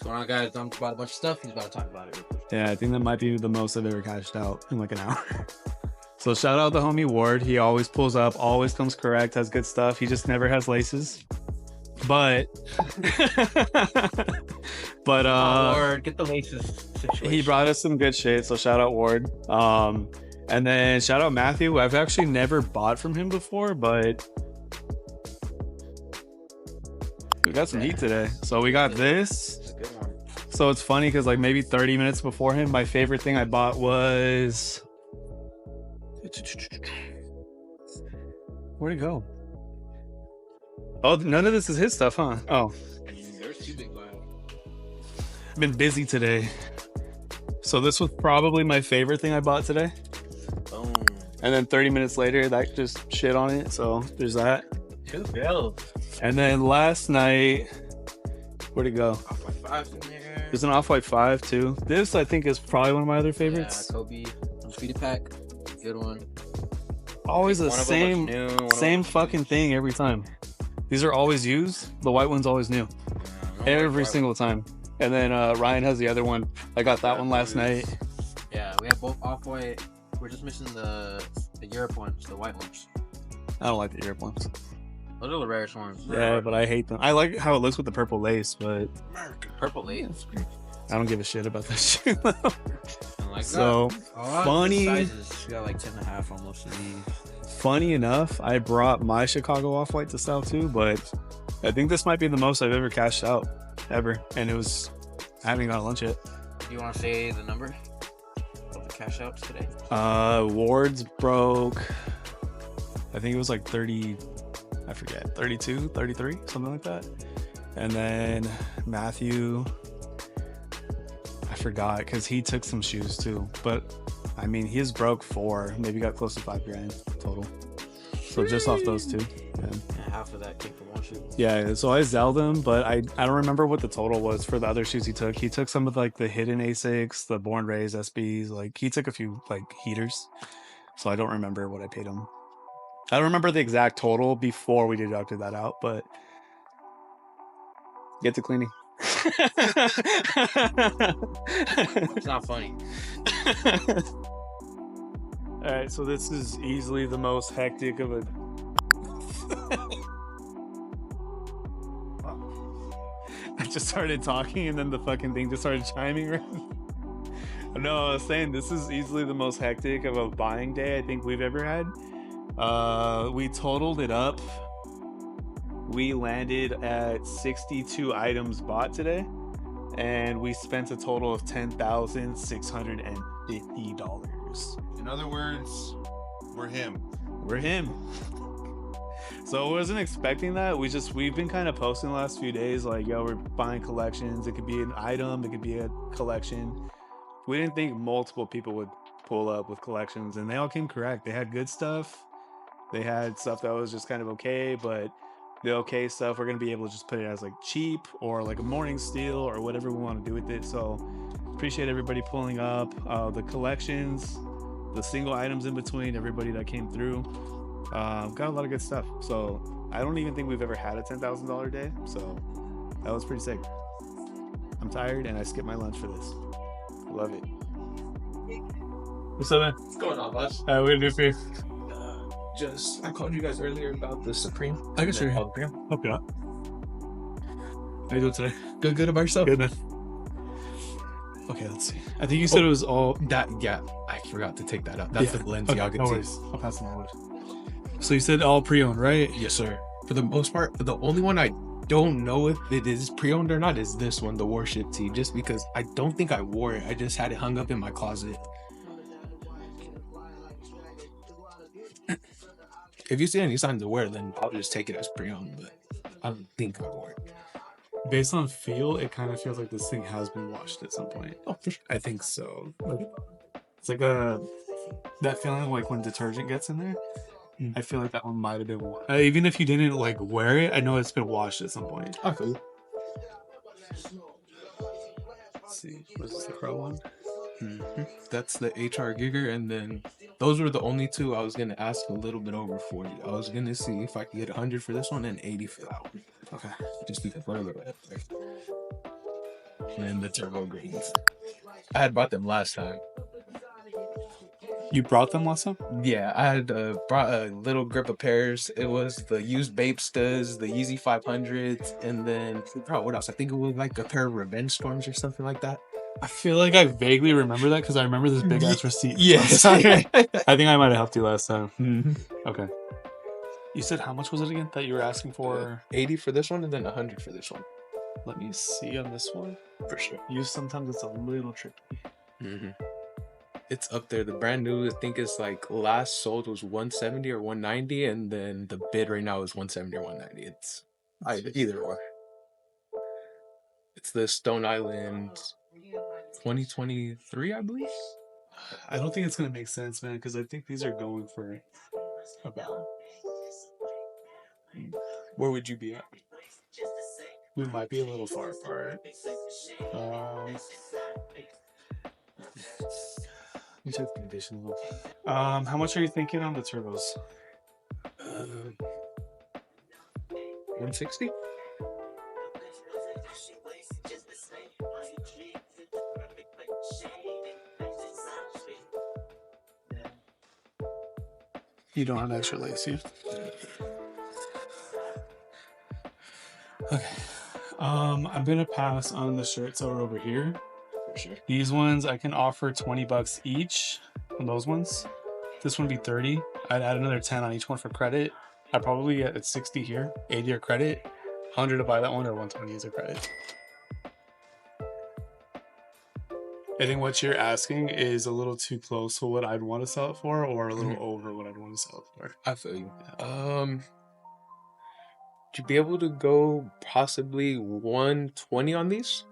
going on, guys? I'm about a bunch of stuff. He's about to talk about it real quick. Yeah, I think that might be the most I've ever cashed out in like an hour. So shout out the homie Ward. He always pulls up, always comes correct, has good stuff. He just never has laces. But Ward, get the laces situation. He brought us some good shit. So shout out Ward. And then shout out Matthew. I've actually never bought from him before, but we got some heat today. So we got this. It's a good one. So it's funny because like maybe 30 minutes before him, my favorite thing I bought was... Where'd it go? Oh, none of this is his stuff, huh? Oh. There's two big buyouts. I've been busy today. So this was probably my favorite thing I bought today. Boom. And then 30 minutes later, that just shit on it. So there's that. 2 bills. And then last night, where'd it go? Off-White 5's in there. There's an Off-White 5 too. This I think is probably one of my other favorites. Yeah, Kobe. Undefeated pack. Good one. Always the One of same them looks new, same fucking thing every time. These are always used. The white one's always new. Every single time. And then Ryan has the other one. I got that one last night. Yeah, we have both Off-White. We're just missing the Europe ones, the white ones. I don't like the Europe ones. Those are the rarest ones. Yeah, but I hate them. I like how it looks with the purple lace, but Purple lace. I don't give a shit about that shit. Like So funny. Sizes. We got like 10.5 almost of these. Funny enough, I brought my Chicago Off-White to sell too, but I think this might be the most I've ever cashed out ever, and it was I haven't got lunch yet. Do you want to say the number of the cash outs today? Ward's broke. I think it was like 30. I forget, 32, 33, something like that. And then Matthew, I forgot because he took some shoes too. But I mean, he's broke 4, maybe got close to 5 grand total. So just off those two. Yeah, half of that came from one shoe. Yeah, so I zelled him, but I don't remember what the total was for the other shoes he took. He took some of like the hidden Asics, the Born Raised SBs. Like he took a few like heaters. So I don't remember what I paid him. I don't remember the exact total before we deducted that out, but get to cleaning. It's not funny. All right, so this is easily the most hectic of a... I just started talking and then the fucking thing just started chiming around. No, I was saying this is easily the most hectic of a buying day I think we've ever had. We totaled it up. We landed at 62 items bought today, and we spent a total of $10,650. In other words, we're him. We're him. So I wasn't expecting that. We've been kind of posting the last few days like, yo, we're buying collections. It could be an item, it could be a collection. We didn't think multiple people would pull up with collections, and they all came correct. They had good stuff. They had stuff that was just kind of okay, but the okay stuff, we're going to be able to just put it as like cheap or like a morning steal or whatever we want to do with it. So appreciate everybody pulling up, the collections, the single items in between, everybody that came through. Got a lot of good stuff. So I don't even think we've ever had a $10,000 day. So that was pretty sick. I'm tired and I skipped my lunch for this. Love it. What's up, man? What's going on, boss? What are you do for you? I called you guys earlier about the Supreme. I guess you're here. Supreme. Hope you're not. How you doing today? Good about yourself. Good, man. Okay, let's see. I think you said it was all... Yeah, I forgot to take that out. That's the Balenciaga okay, no tee. worries. I'll pass them on. So you said all pre-owned, right? Yes, sir. For the most part, the only one I don't know if it is pre-owned or not is this one, the Warship tee, just because I don't think I wore it. I just had it hung up in my closet. If you see any signs of wear, then I'll just take it as pre-owned, but I don't think I wore it. Based on feel, it kind of feels like this thing has been washed at some point. Oh, for sure. I think so. It's like that feeling like when detergent gets in there. I feel like that one might have been washed. Even if you didn't like wear it, I know it's been washed at some point. Oh, cool. Let's see. Was this the Crow one? That's the HR Giger, and then those were the only two I was gonna ask a little bit over 40. I was gonna see if I could get 100 for this one and 80 for that one. Okay. Just to further it. definitely the turbo greens. I had bought them last time. You brought them last time? Yeah, I had brought a little grip of pairs. It was the used Bapestas, the Yeezy 500s, and then what else? I think it was like a pair of Revenge Storms or something like that. I feel like I vaguely remember that because I remember this big ass receipt. Yes. I think I might have helped you last time. Mm-hmm. Okay. You said how much was it again that you were asking for? 80 for this one and then 100 for this one. Let me see on this one. For sure. Sometimes it's a little tricky. Mm-hmm. It's up there. The brand new, I think it's like last sold was 170 or 190, and then the bid right now is 170 or 190. It's either or. It's the Stone Island 2023, I believe. I don't think it's gonna make sense, man, because I think these are going for about. Where would you be at? We might be a little far apart. Let me check the conditions. How much are you thinking on the turbos? 160. You don't have extra lace here. Okay. I'm gonna pass on the shirts that are over here. For sure. These ones I can offer $20 each on those ones. This one would be 30. I'd add another 10 on each one for credit. I'd probably get at 60 here, 80 or credit, 100 to buy that one, or 120 as a credit. I think what you're asking is a little too close to what I'd want to sell it for, or a little over what I'd want to sell it for. I feel you. Would you be able to go possibly 120 on these?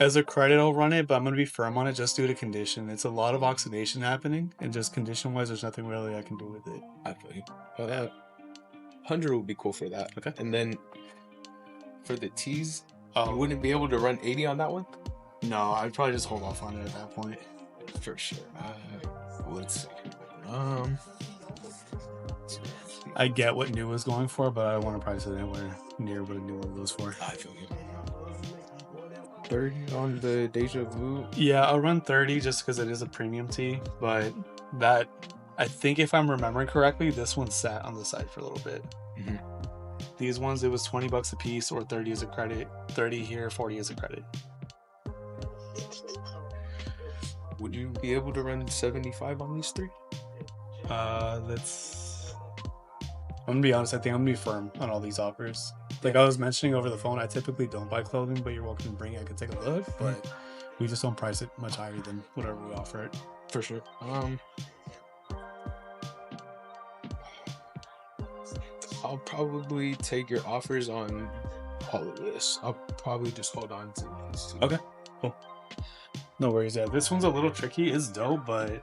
As a credit, I'll run it, but I'm going to be firm on it just due to condition. It's a lot of oxidation happening, and just condition-wise, there's nothing really I can do with it. I feel you. 100 would be cool for that. Okay. And then for the tees, you wouldn't be able to run 80 on that one? No, I'd probably just hold off on it at that point. For sure. Let's see. I get what new was going for, but I don't want to price it anywhere near what a new one goes for. I feel you. 30 on the Deja Vu. Yeah, I'll run 30 just because it is a premium tee, but that, I think if I'm remembering correctly, this one sat on the side for a little bit. Mm-hmm. These ones, it was $20 a piece, or 30 as a credit. 30 here, 40 as a credit. Would you be able to run 75 on these three? I'm gonna be honest, I think I'm gonna be firm on all these offers. Like I was mentioning over the phone, I typically don't buy clothing, but you're welcome to bring it. I can take a look, but we just don't price it much higher than whatever we offer it. For sure. I'll probably take your offers on all of this. I'll probably just hold on to these two. Okay, cool. No worries. Yeah, this one's a little tricky. It's dope, but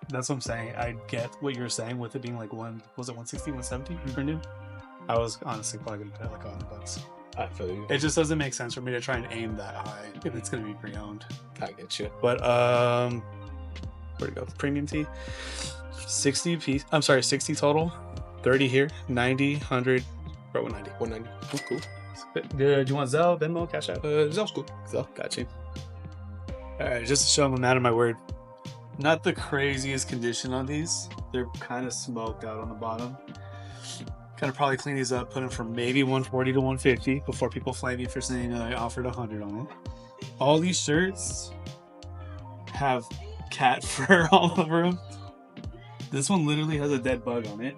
that's what I'm saying. I get what you're saying with it being like 160, 170 for new. I was honestly probably gonna pay like $100. I feel you. It just doesn't make sense for me to try and aim that high if it's gonna be pre-owned. I get you. But where'd it go? Premium tee. 60 piece. I'm sorry, 60 total. 30 here. 90, 100. Bro, 190. 190. Cool. Do you want Zelle, Venmo, Cash App? Zelle's cool. Zelle, got you. All right, just to show them I'm out of my word. Not the craziest condition on these. They're kind of smoked out on the bottom. Gonna probably clean these up, put them from maybe 140 to 150 before people flame me for saying that I offered 100 on it. All these shirts have cat fur all over them. This one literally has a dead bug on it.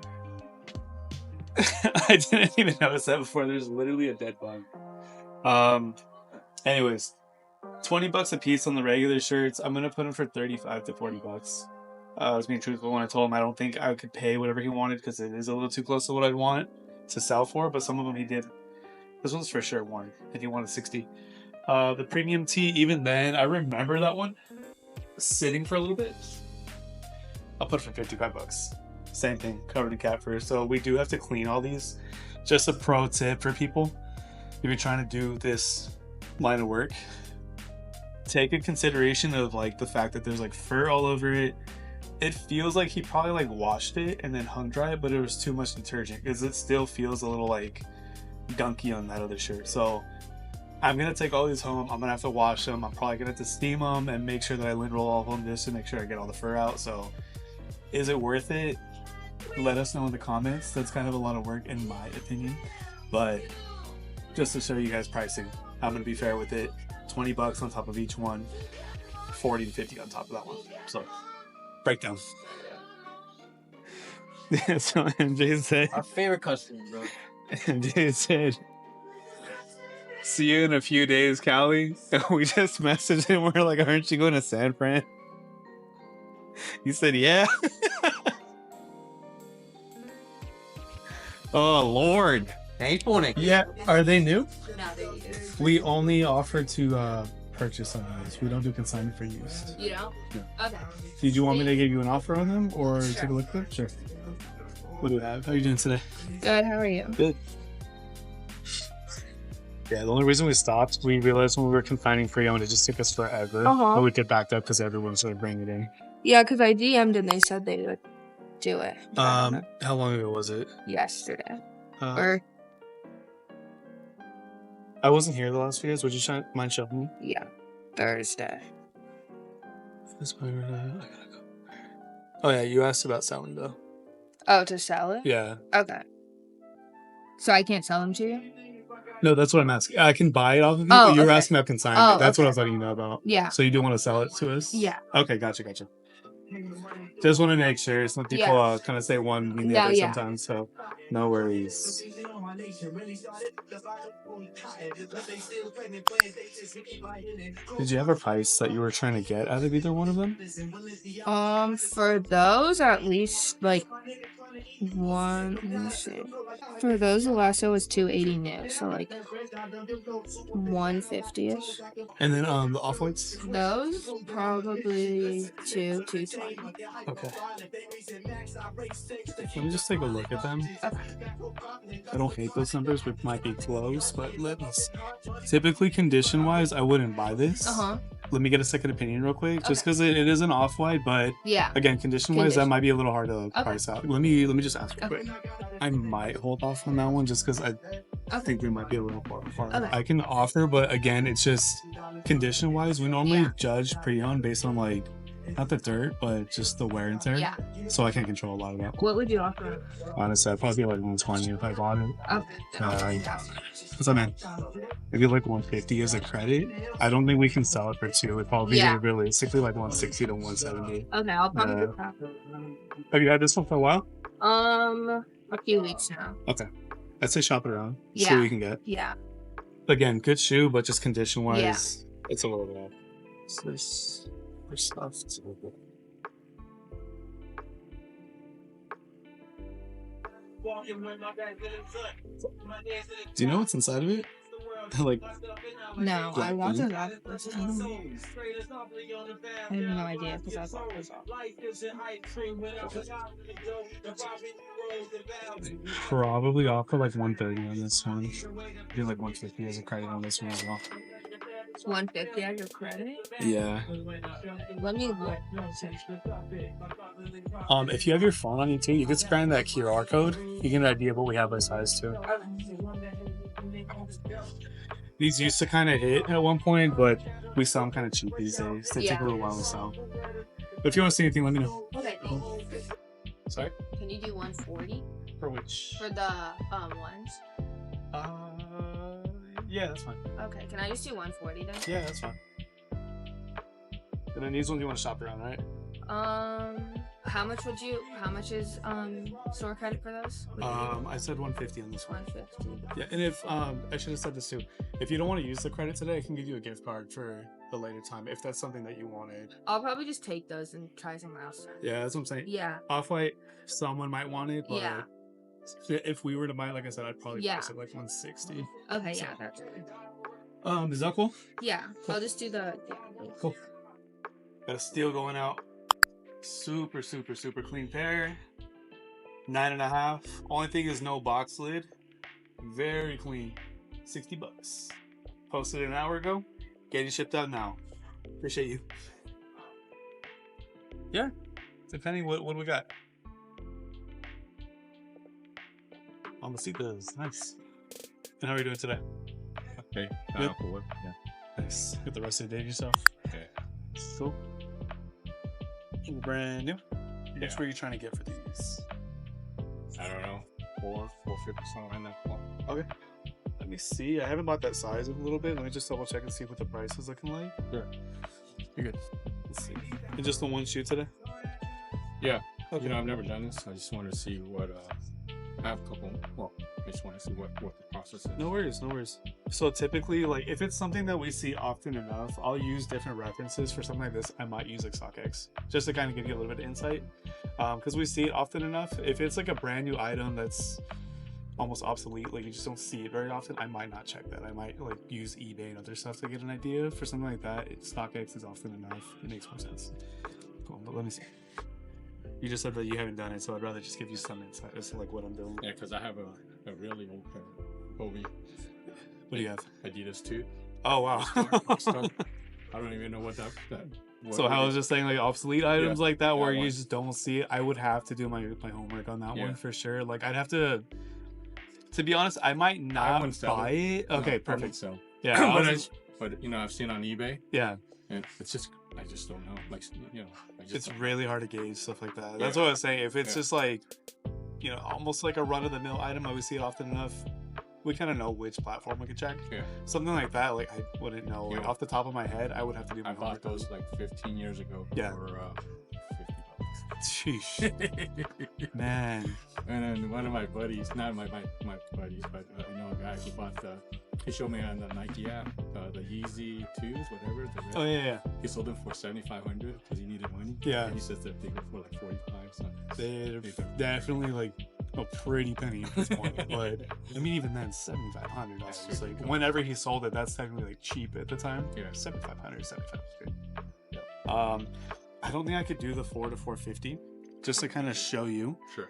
I didn't even notice that before. There's literally a dead bug. Anyways, $20 a piece on the regular shirts. I'm gonna put them for 35 to $40. I was being truthful when I told him I don't think I could pay whatever he wanted because it is a little too close to what I'd want to sell for. But some of them he did. This one's for sure one, and he wanted 60. The premium tee, even then, I remember that one sitting for a little bit. I'll put it for $55. Same thing, covered in cat fur. So we do have to clean all these. Just a pro tip for people if you're trying to do this line of work. Take in consideration of like the fact that there's like fur all over it. It feels like he probably like washed it and then hung dry it, but it was too much detergent because it still feels a little like gunky on that other shirt. So I'm gonna take all these home. I'm gonna have to wash them. I'm probably gonna have to steam them and make sure that I lint roll all of them just to make sure I get all the fur out. So, is it worth it? Let us know in the comments. That's kind of a lot of work in my opinion, but just to show you guys pricing, I'm gonna be fair with it. $20 on top of each one, 40 to 50 on top of that one. So, breakdown. Yeah, so MJ said, Our favorite customer, bro. MJ said, see you in a few days, Callie. And we just messaged him. We're like, aren't you going to San Fran? He said, yeah. Oh, Lord. Yeah, are they new? No, they're used. We only offer to purchase on those. We don't do consignment for use. You don't? No. Okay. Did you want me to give you an offer on them or Sure. take a look at them? Sure. What do we have? How are you doing today? Good, how are you? Good. Yeah, the only reason we stopped, we realized when we were consigning pre-owned, it just took us forever. Uh-huh. But we get backed up because everyone started bringing it in. Yeah, because I DM'd and they said they would do it. but I don't know. How long ago was it? Yesterday. Uh, Or, I wasn't here the last few days. Would you mind showing me? yeah, Thursday. I gotta go. Oh yeah, you asked about selling though. Oh, to sell it? Yeah. Okay. So I can't sell them to you? No, that's what I'm asking. I can buy it off of you. Oh, but you were okay. asking about consignment. Oh, That's what I okay. was letting you know about. Yeah. So you do want to sell it to us? Yeah. Okay, gotcha. Just want to make sure. Some people Yeah. kind of say one mean the No, other yeah. sometimes, so no worries. Did you have a price that you were trying to get out of either one of them? For those, at least, like, one, let me see. For those, the last one was 280 new, so, like, 150-ish. And then the off whites. Those, probably 220. Okay. Let me just take a look at them. Okay. I don't hate those numbers, which might be close, but let me see. Typically, condition-wise, I wouldn't buy this. Uh-huh. Let me get a second opinion real quick, just because it is an off-white, but Yeah. again, condition-wise, that might be a little hard to price out. Let me just ask real Okay. quick. I might hold off on that one just because I think we might be a little far apart. Okay. I can offer, but again, it's just condition-wise, we normally Yeah. judge pre-owned based on like not the dirt, but just the wear and tear. Yeah. So I can't control a lot of that. What would you offer? Honestly, I'd probably be like 120 if I bought it. Okay. What's up, man? Maybe like 150 as a credit. I don't think we can sell it for two. It'd probably Yeah. be realistically like 160 to 170. Okay, I'll probably Yeah. do that. Have you had this one for a while? A few weeks now. Okay. I'd say shop it around. See Yeah. what you can get. Yeah. Again, good shoe, but just condition wise, it's a little bit off. What's this? There's stuff. It's a little bit. Do you know what's inside of it? Like, No, I Black wanted blue? that. I have no idea because I bought this off. probably offer like 130 on this one. Do like 150 as a credit on this one as well. It's 150 as your credit. Yeah. Let me look. If you have your phone on you too, you can scan that QR code. You get an idea of what we have by size too. These used to kind of hit at one point, but we sell them kind of cheap these days. They take Yeah. a little while to sell. But if you want to see anything, let me know. Okay. Sorry? Can you do 140 For which? for the ones? Yeah, that's fine. Okay. Can I just do 140 then? Yeah, that's fine. And then these ones you want to shop around, right? How much is store credit for those? I said 150 on this one. 150. Yeah, and if I should have said this too. If you don't want to use the credit today, I can give you a gift card for the later time if that's something that you wanted. I'll probably just take those and try somewhere else. Yeah, that's what I'm saying. Yeah. Off-white, someone might want it, but Yeah. if we were to buy it, like I said, I'd probably Yeah. price it like 160. Okay. So- Yeah. That's good. Is that cool? Yeah. I'll just do the. Cool. Got a steal going out. Super clean pair. 9.5. Only thing is no box lid. Very clean. $60. Posted an hour ago. Getting shipped out now. Appreciate you. Yeah. Depending what do we got? Mamacitas. Nice. And how are you doing today? Okay. Good. Cool. Yeah. Nice. Get the rest of the day to yourself. Okay. Cool. Brand new. Yeah. Which were you trying to get for these? I don't know. 450 something around that. Okay. Let me see. I haven't bought that size in a little bit. Let me just double check and see what the price is looking like. Sure. You're good. Let's see. And just the one shoe today? Yeah. Okay. You know, I've never done this. I just want to see what. I have a couple. Well, I just want to see what the process is. No worries, no worries. So typically, like if it's something that we see often enough, I'll use different references for something like this. I might use like StockX just to kind of give you a little bit of insight, because we see it often enough. If it's like a brand new item that's almost obsolete, like you just don't see it very often, I might not check that. I might like use eBay and other stuff to get an idea. For something like that, StockX is often enough. It makes more sense. Cool, but let me see. You just said that you haven't done it, so I'd rather just give you some insight as to like what I'm doing. Yeah, because I have a really old pair. Kobe. What do you have? Adidas too. Oh wow. I don't even know what that So I was just saying like obsolete items like that where one. you just don't see it. I would have to do my homework on that Yeah. one for sure. Like I'd have to be honest, I might not wouldn't sell buy it. No, Okay, I wouldn't perfect. sell. Yeah, but you know, I've seen on eBay, yeah. and it's just I just don't know. Like you know, I just It's don't- really hard to gauge stuff like that. Yeah. That's what I was saying. If it's Yeah. just like, you know, almost like a run of the mill item, I would see it often enough. We kind of know which platform we could check. Yeah. Something like that, like I wouldn't know. Like Yeah. off the top of my head, I would have to do my I bought homework. those like 15 years ago Yeah. for Sheesh, $50. man. And then one of my buddies, not my buddies, but you know, a guy who bought he showed me on the Nike app, the Yeezy 2s, whatever. The red. Oh yeah. He sold them for $7,500 because he needed money. Yeah. And he says that they go for like 45. So They're definitely like a pretty penny at this point. But I mean, even then, $7,500. That's Like true. whenever he sold it, that's technically like cheap at the time. Yeah. 7,500, 75 is good. Yeah. I don't think I could do the 4 to 450. Just to kind of show you, sure.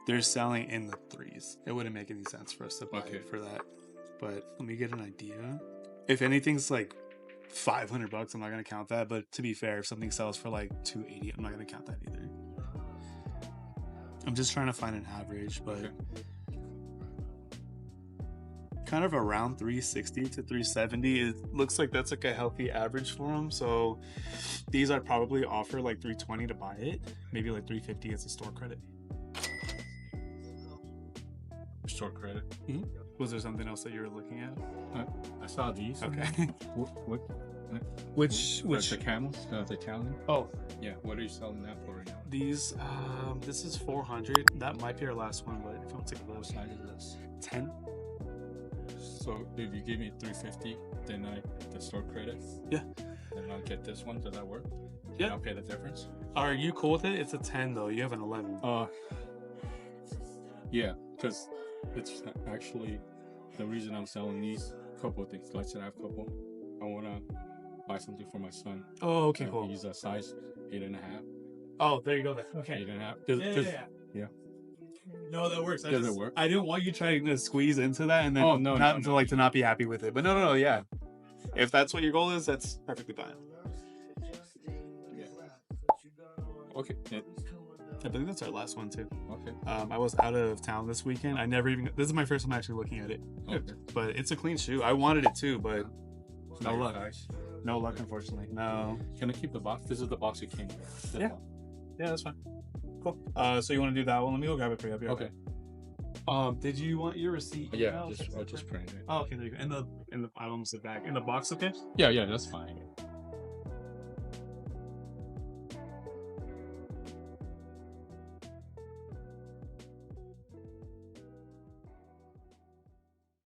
they're selling in the 3s. It wouldn't make any sense for us to buy Okay. it for that. But let me get an idea. If anything's like $500, I'm not gonna count that. But to be fair, if something sells for like $280, I'm not gonna count that either. I'm just trying to find an average, but Okay. kind of around 360 to 370. It looks like that's like a healthy average for them. So these I'd probably offer like 320 to buy it, maybe like 350 as a store credit. Short credit. Was there something else that you were looking at? I saw these. Okay. What? Which The camels? The Italian? Oh, Yeah. What are you selling that for right now? these this is 400. That might be our last one, but if you want to take a look, What size is this? 10. So if you give me 350, then the store credit. Yeah. Then I'll get this one. Does that work? Yeah. And I'll pay the difference. Are you cool with it? It's a 10 though. You have an 11. Yeah, because it's actually the reason I'm selling these. Couple of things. Let's say I have a couple. I want to buy something for my son. Oh, okay, And cool. He's a size 8.5. Oh, there you go. Then. Okay. 8.5. Yeah. No, that works. Does it work? I didn't want you trying to squeeze into that and then Oh, no, not no, to no. like to not be happy with it. But no, yeah. If that's what your goal is, that's perfectly fine. Okay. Yeah. I believe that's our last one too. Okay. I was out of town this weekend. I never even. This is my first time actually looking at it. Okay. But it's a clean shoe. I wanted it too, but Not your luck. size. no luck, unfortunately. No. Can I keep the box? This is the box you came with. This Yeah. one. Yeah, that's fine. Cool. So you want to do that one? Let me go grab it for you. I'll be right Okay. back. Did you want your receipt? Yeah. emailed? I'll just print it. Oh, okay. There you go. In the I almost said back. In the box, okay? Yeah. That's fine.